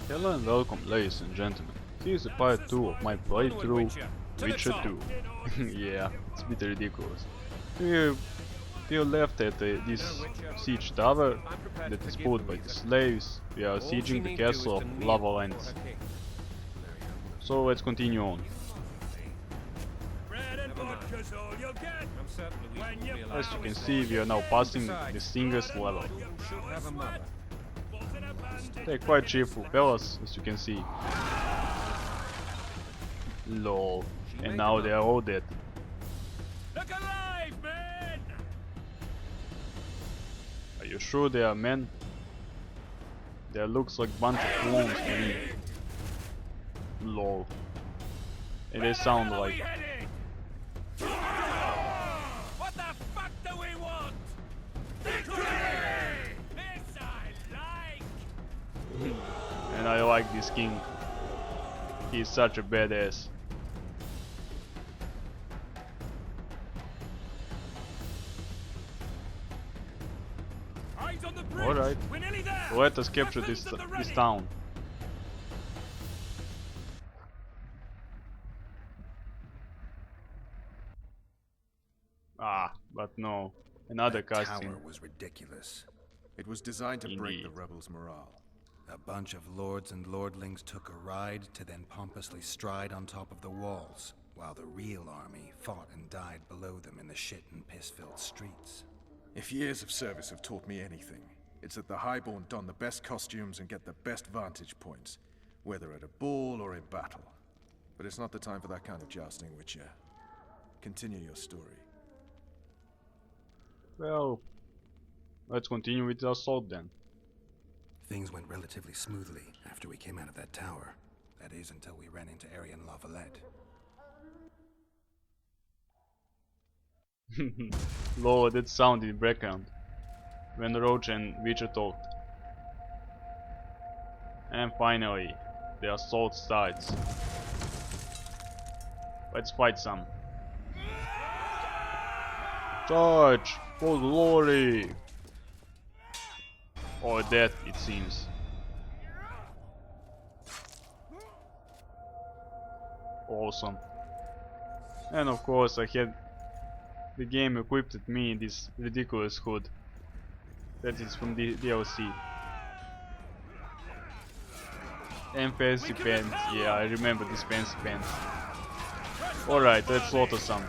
Hello and welcome, ladies and gentlemen. Here's a part 2 of my playthrough Witcher 2. Yeah, it's a bit ridiculous. We left at this siege tower that is pulled by the slaves. We are sieging the castle of Lava Lands. So let's continue on. As you can see, we are now passing the Singer's level. They're quite cheerful fellas, as you can see. Lol. And now they are all dead. Look alive, men! Are you sure they are men? There looks like bunch of clones to me. Lol. And they sound like... What the fuck do we want? Victory! This I like! And I like this king. He's such a badass. Eyes on the bridge! Alright, We're nearly there! let us capture this town. Ah, but no. Another That cutscene. tower was ridiculous. It was designed to break the Indeed. rebels' morale. A bunch of lords and lordlings took a ride to then pompously stride on top of the walls, while the real army fought and died below them in the shit and piss-filled streets. If years of service have taught me anything, it's that the Highborn don the best costumes and get the best vantage points, whether at a ball or in battle. But it's not the time for that kind of jousting, Witcher. Continue your story. Well, let's continue with the assault then. Things went relatively smoothly after we came out of that tower. That is, until we ran into Aryan Lavalette. Lol, that sound in the background when Roach and Witcher talked. And finally, the assault starts. Let's fight some. Charge! For glory! Or death, it seems. Awesome. And of course I had the game equipped with me in this ridiculous hood. That is from the DLC. And fancy pants, yeah, I remember these fancy pants. Alright, let's slaughter some.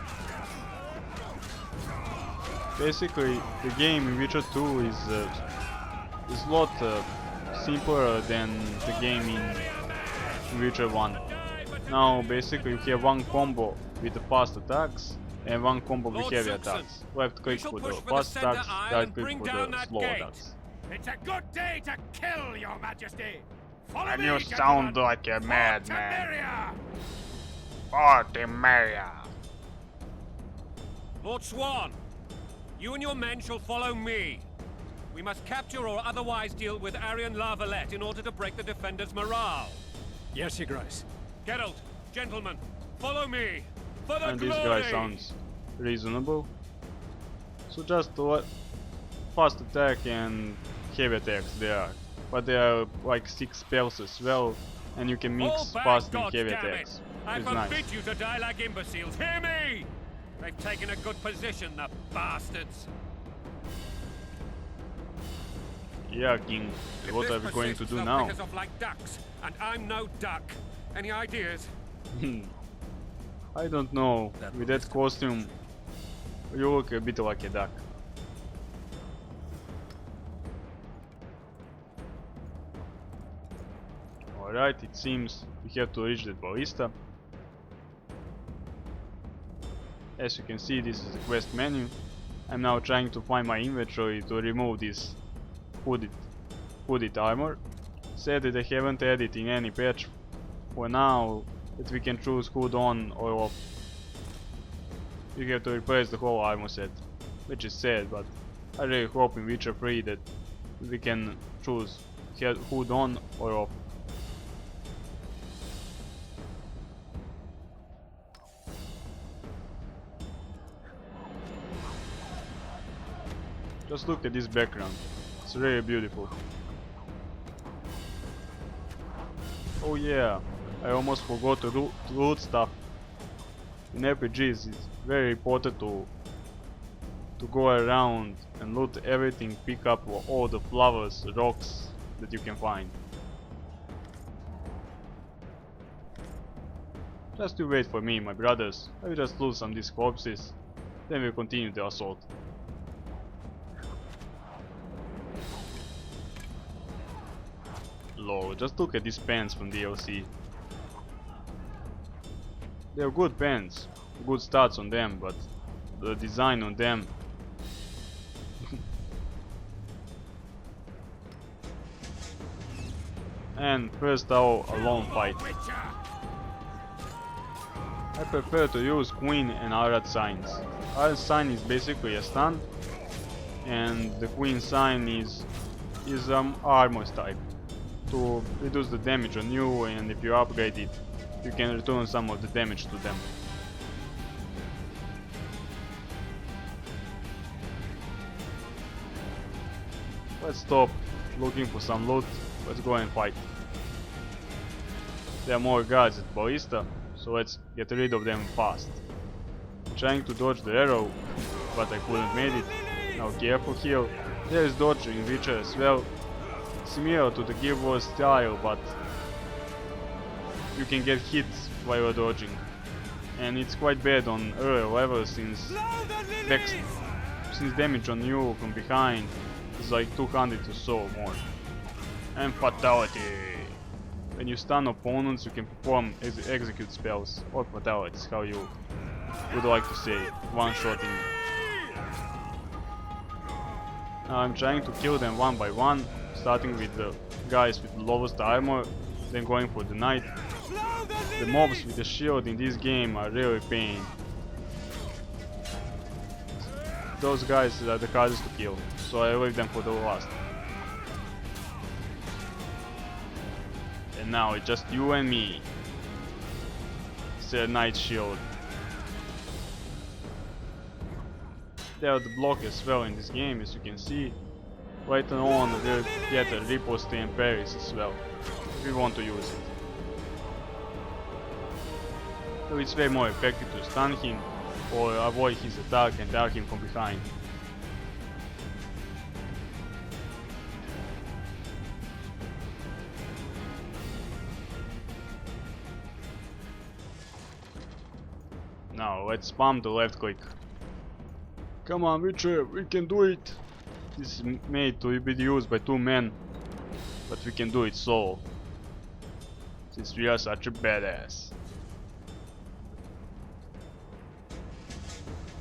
Basically, the game in Witcher 2 is a lot simpler than the game in Witcher 1. Now, basically, you have one combo with the fast attacks and one combo with heavy attacks. Left click for the fast attacks, right click for the slow attacks. It's a good day to kill, Your Majesty! Follow And me, you sound gentlemen. like a madman. Temeria! Artemeria. Lord Swan, you and your men shall follow me. We must capture or otherwise deal with Aryan Lavalette in order to break the defenders' morale. Yes, Your Grace. Geralt, gentlemen, follow me. For the And this glory! guy sounds reasonable. So just fast attack and heavy attacks there are. But there are like 6 spells as well, and you can mix Fall back, fast and God heavy damn it. attacks. I It's forbid nice. you to die like imbeciles. Hear me! They've taken a good position, the bastards. Yeah, King. If What this are we going to persists, do they'll now? pick us off like ducks, and I'm no duck. Any ideas? I don't know. That With will that costume, you look a bit like a duck. Alright, it seems we have to reach that ballista. As you can see, this is the quest menu. I'm now trying to find my inventory to remove this hooded armor. Sadly, they haven't added in any patch for now that we can choose hood on or off. You have to replace the whole armor set, which is sad, but I really hope in Witcher 3 that we can choose hood on or off. Just look at this background. It's really beautiful. Oh yeah, I almost forgot to loot stuff. In RPGs it's very important to go around and loot everything, pick up all the flowers, rocks that you can find. Just you wait for me, my brothers. I will just loot some of these corpses, then we'll continue the assault. Lol, just look at these pens from DLC. They're good pens, good stats on them, but the design on them. And first our alone fight. I prefer to use Queen and Arad signs. Arad sign is basically a stun, and the Queen sign is armor type to reduce the damage on you, and if you upgrade it, you can return some of the damage to them. Let's stop looking for some loot. Let's go and fight. There are more guards at Ballista, so let's get rid of them fast. I'm trying to dodge the arrow, but I couldn't make it. Now careful here. There is dodging in Witcher as well. Similar to the Guild Wars style, but you can get hit while you're dodging. And it's quite bad on earlier levels since damage on you from behind is like 200 or so more. And fatality. When you stun opponents, you can perform execute spells or fatalities, how you would like to say, one-shotting. Now I'm trying to kill them one by one, starting with the guys with the lowest armor, then going for the knight. The mobs with the shield in this game are really pain. Those guys are the hardest to kill, so I leave them for the last. And now it's just you and me. It's a knight shield. There are the block as well in this game, as you can see. Later on we'll get a riposte and parries as well, if we want to use it. So it's way more effective to stun him or avoid his attack and attack him from behind. Now let's spam the left click. Come on Witcher, we can do it! This is made to be used by two men, but we can do it solo, since we are such a badass.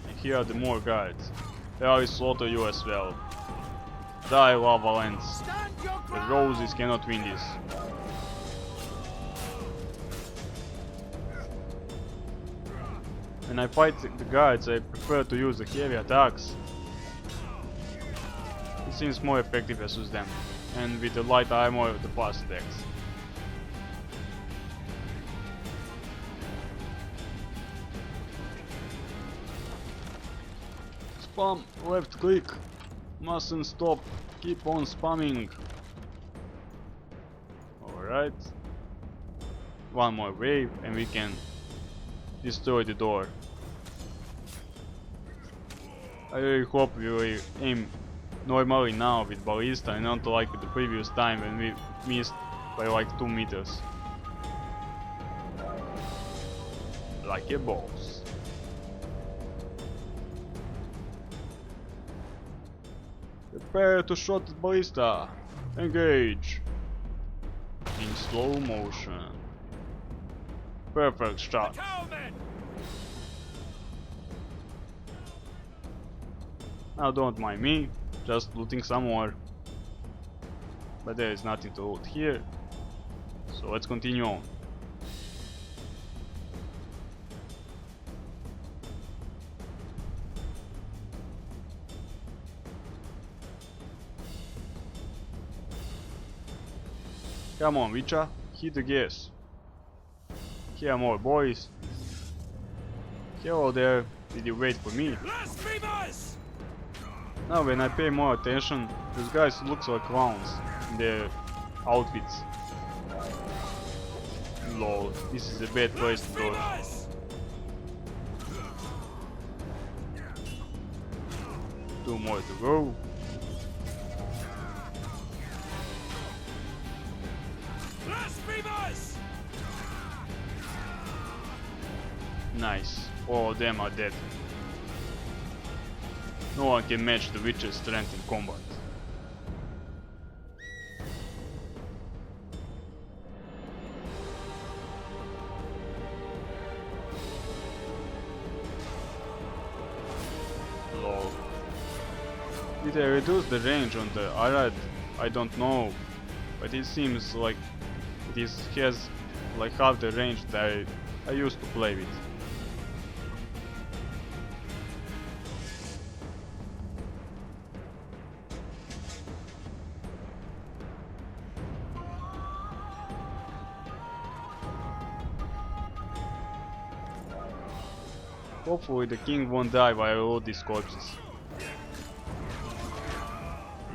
And here are the more guards. They will slaughter you as well. Die, lava lands. The roses cannot win this. When I fight the guards, I prefer to use the heavy attacks. It seems more effective versus them, and with the light armor, the fast attacks. Spam, left click, mustn't stop, keep on spamming. Alright. One more wave and we can destroy the door. I really hope we will aim normally now with Ballista and not like the previous time when we missed by like 2 meters. Like a boss. Prepare to shot the Ballista. Engage. In slow motion. Perfect shot. Now don't mind me, just looting some more. But there is nothing to loot here, so let's continue on. Come on Witcher, hit the gas. Here are more boys. Hello there, did you wait for me? Now when I pay more attention, these guys look like clowns in their outfits. Lol, this is a bad place to dodge. Two more to go. Nice, all of them are dead. No one can match the Witcher's strength in combat. Lol. Did I reduce the range on the Arad? I don't know, but it seems like this has like half the range that I used to play with. Hopefully the king won't die while I load these corpses.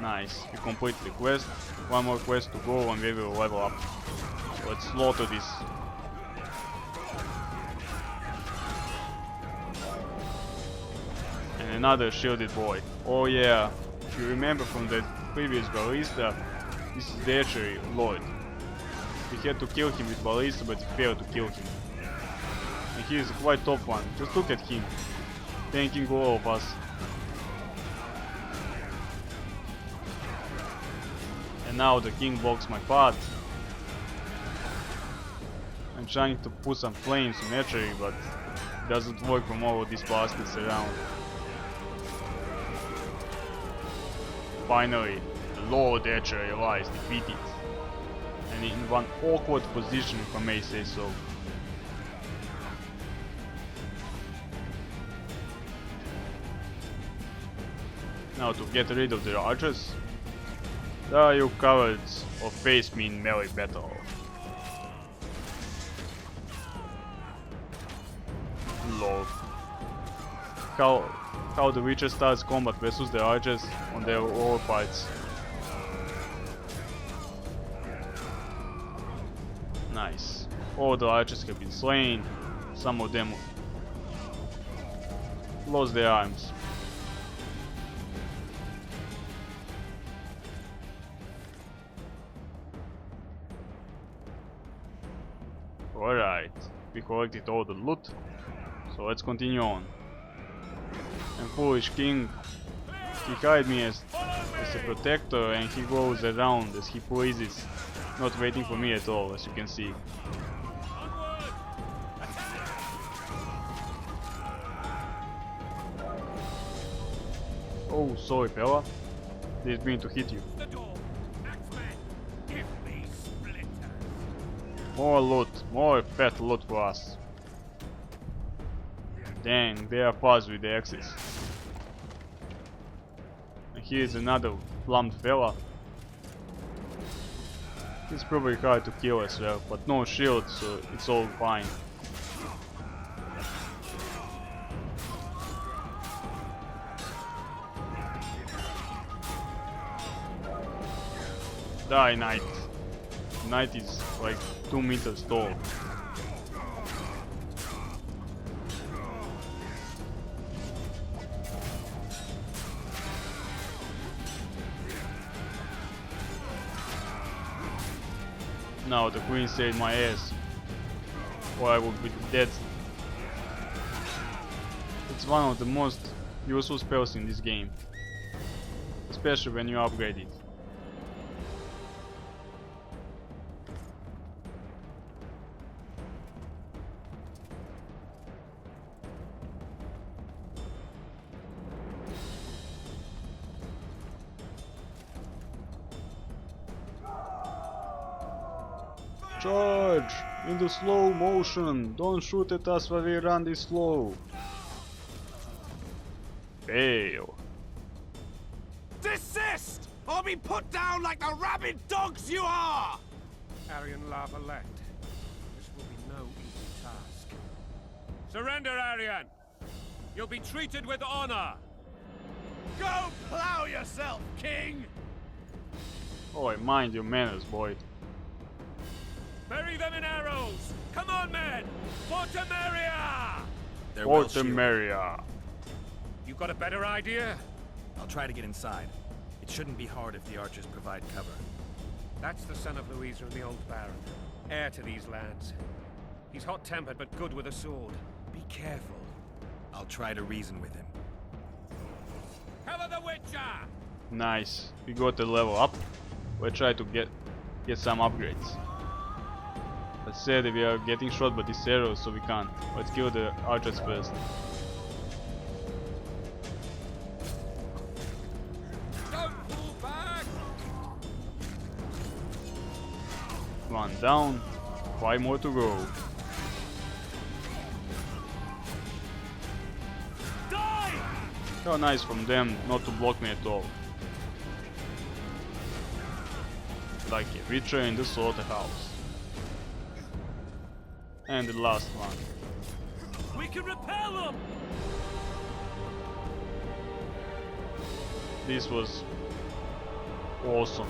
Nice, we complete the quest. One more quest to go and we will level up. Let's slaughter this. And another shielded boy. Oh yeah, if you remember from the previous ballista, this is the archery lord. We had to kill him with ballista, but we failed to kill him. And he is a quite top one. Just look at him, tanking all of us. And now the king blocks my path. I'm trying to put some flames in archery, but it doesn't work from all of these bastards around. Finally, the Lord Archery lies defeated. And in one awkward position, if I may say so. Now to get rid of the archers, you cowards or face me in melee battle. Lol. How the Witcher starts combat versus the archers on their war fights. Nice. All the archers have been slain. Some of them lost their arms. Alright, we collected all the loot, so let's continue on. And foolish king, he hired me as a protector and he goes around as he pleases, not waiting for me at all, as you can see. Oh, sorry fella, didn't mean to hit you. More loot, more fat loot for us. Dang, they are fast with the axes. And here's another plumbed fella. He's probably hard to kill as well, but no shield, so it's all fine. Die, knight. Knight is like 2 meters tall. Now the queen saved my ass, or I would be dead. It's one of the most useful spells in this game, especially when you upgrade it. Charge! In the slow motion! Don't shoot at us while we run this slow! Fail! Desist! Or be put down like the rabid dogs you are! Aryan Lavalette, this will be no easy task. Surrender, Aryan! You'll be treated with honor! Go plow yourself, king! Oh, mind your manners, boy. Bury them in arrows! Come on, men! Fortemeria! They're well shielded. Fortemeria. You got a better idea? I'll try to get inside. It shouldn't be hard if the archers provide cover. That's the son of Louisa and the old Baron, heir to these lands. He's hot-tempered but good with a sword. Be careful. I'll try to reason with him. Cover the Witcher! Nice. We got a level up. We'll try to get some upgrades. I said we are getting shot by these arrows, so we can't. Let's kill the archers first. Don't pull back! One down. 5 more to go. Die! How nice from them not to block me at all. Like a Witcher in the slaughterhouse. And the last one. We can repel them! This was awesome.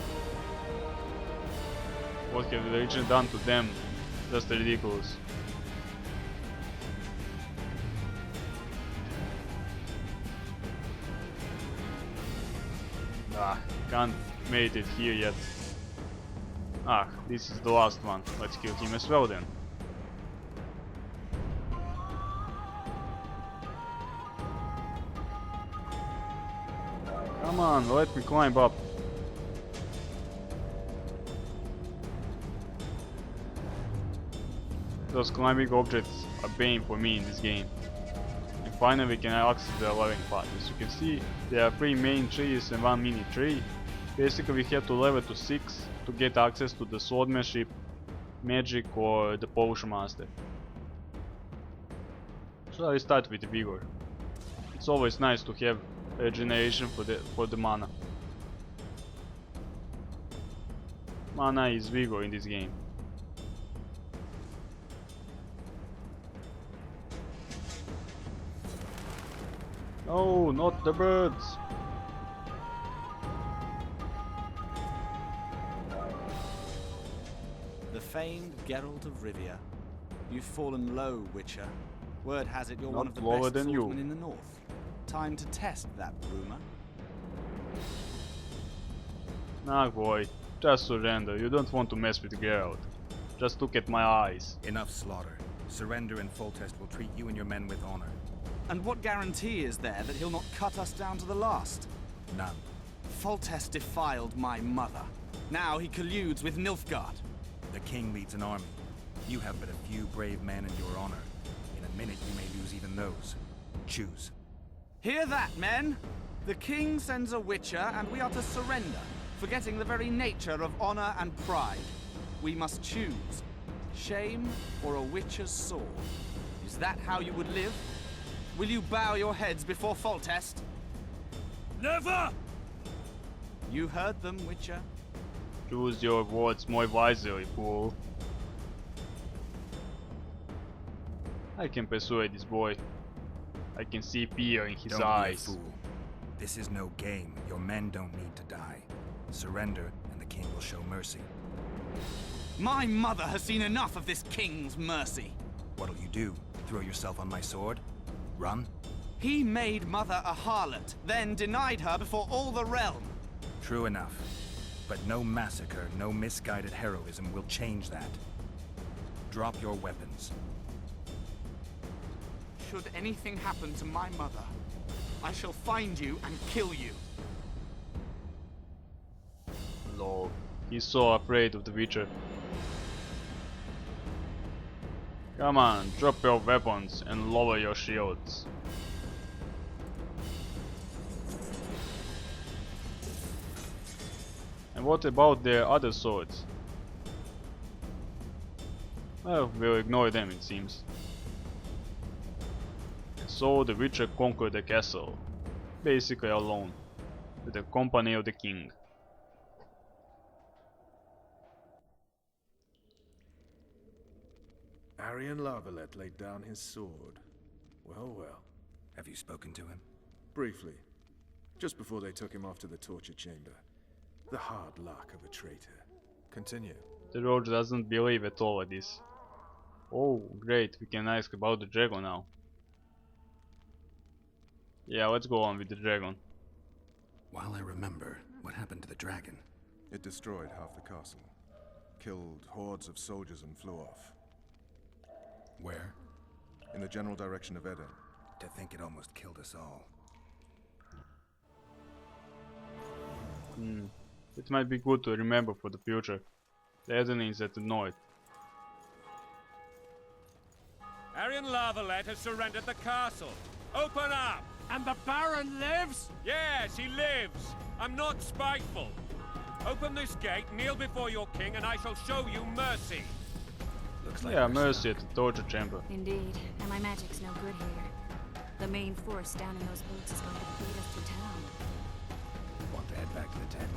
What have the Legion done to them? Just ridiculous. Can't made it here yet. This is the last one. Let's kill him as well then. Come on, let me climb up. Those climbing objects are bane for me in this game. And finally we can access the leveling path. As you can see, there are 3 main trees and 1 mini tree. Basically we have to level to 6 to get access to the swordsmanship, magic or the potion master. So I start with vigor. It's always nice to have regeneration for the mana. Mana is vigor in this game. No, not the birds. The famed Geralt of Rivia. You've fallen low, Witcher. Word has it you're Not one of the lower best than you. swordsmen in the north. Time to test that rumor. Nah boy, just surrender. You don't want to mess with Geralt. Just look at my eyes. Enough slaughter. Surrender and Foltest will treat you and your men with honor. And what guarantee is there that he'll not cut us down to the last? None. Foltest defiled my mother. Now he colludes with Nilfgaard. The king leads an army. You have but a few brave men in your honor. In a minute you may lose even those. Choose. Hear that, men? The king sends a Witcher and we are to surrender, forgetting the very nature of honor and pride. We must choose. Shame or a Witcher's sword. Is that how you would live? Will you bow your heads before Foltest? Never! You heard them, Witcher. Choose your words more wisely, fool. I can persuade this boy. I can see fear in his Don't be a eyes. fool. This is no game. Your men don't need to die. Surrender, and the king will show mercy. My mother has seen enough of this king's mercy. What'll you do? Throw yourself on my sword? Run? He made mother a harlot, then denied her before all the realm. True enough. But no massacre, no misguided heroism will change that. Drop your weapons. Should anything happen to my mother, I shall find you and kill you. Lol. He's so afraid of the Witcher. Come on, drop your weapons and lower your shields. And what about their other swords? Well, we'll ignore them, it seems. And so the Witcher conquered the castle, basically alone, with the company of the king. Arian Larvalet laid down his sword. Well, well. Have you spoken to him? Briefly. Just before they took him off to the torture chamber. The hard luck of a traitor. Continue. The roach doesn't believe at all at this. Oh, great, we can ask about the dragon now. Yeah, let's go on with the dragon. While I remember, what happened to the dragon? It destroyed half the castle, killed hordes of soldiers and flew off. Where? In the general direction of Eden. To think it almost killed us all. It might be good to remember for the future. The Eden is at the north. Aryan Lavalette has surrendered the castle. Open up! And the Baron lives? Yes, he lives. I'm not spiteful. Open this gate, kneel before your king, and I shall show you mercy. Looks like Yeah, we're mercy stuck. at the torture chamber. Indeed, and my magic's no good here. The main force down in those boats is going to beat us to town. Want to head back to the tent?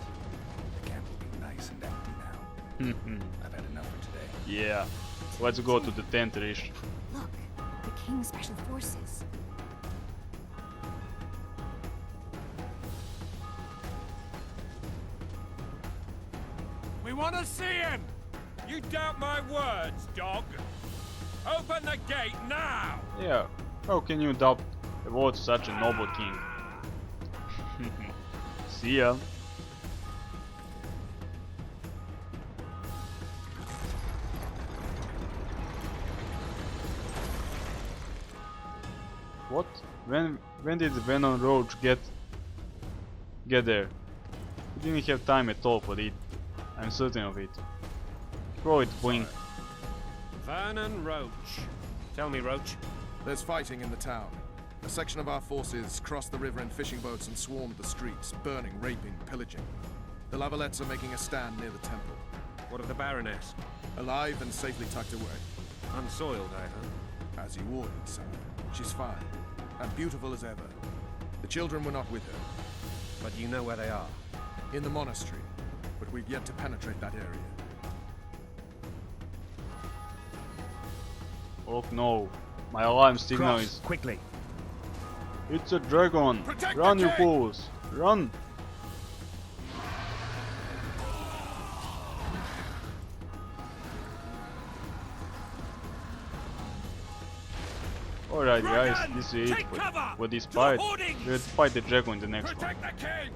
The camp will be nice and empty now. I've had enough for today. Yeah, let's go to the tent, Rish. Look, the King's special forces. We want to see him! You doubt my words, dog? Open the gate now! Yeah, how can you doubt about such a noble king? See ya. What? When did the Venom Roach get there? He didn't have time at all for it. I'm certain of it. Throw it, Blink. Vernon Roach. Tell me, Roach. There's fighting in the town. A section of our forces crossed the river in fishing boats and swarmed the streets, burning, raping, pillaging. The Lavalettes are making a stand near the temple. What of the Baroness? Alive and safely tucked away. Unsoiled, I hope. As you ordered, sir. She's fine. And beautiful as ever. The children were not with her. But you know where they are. In the monastery. But we've yet to penetrate that area. Oh no, my alarm signal is... quickly. It's a dragon! Protect Run, the you king! fools! Run! Alright guys, this is it Take cover! for this To fight. hoardings! Let's fight the dragon in the next one. Protect the king!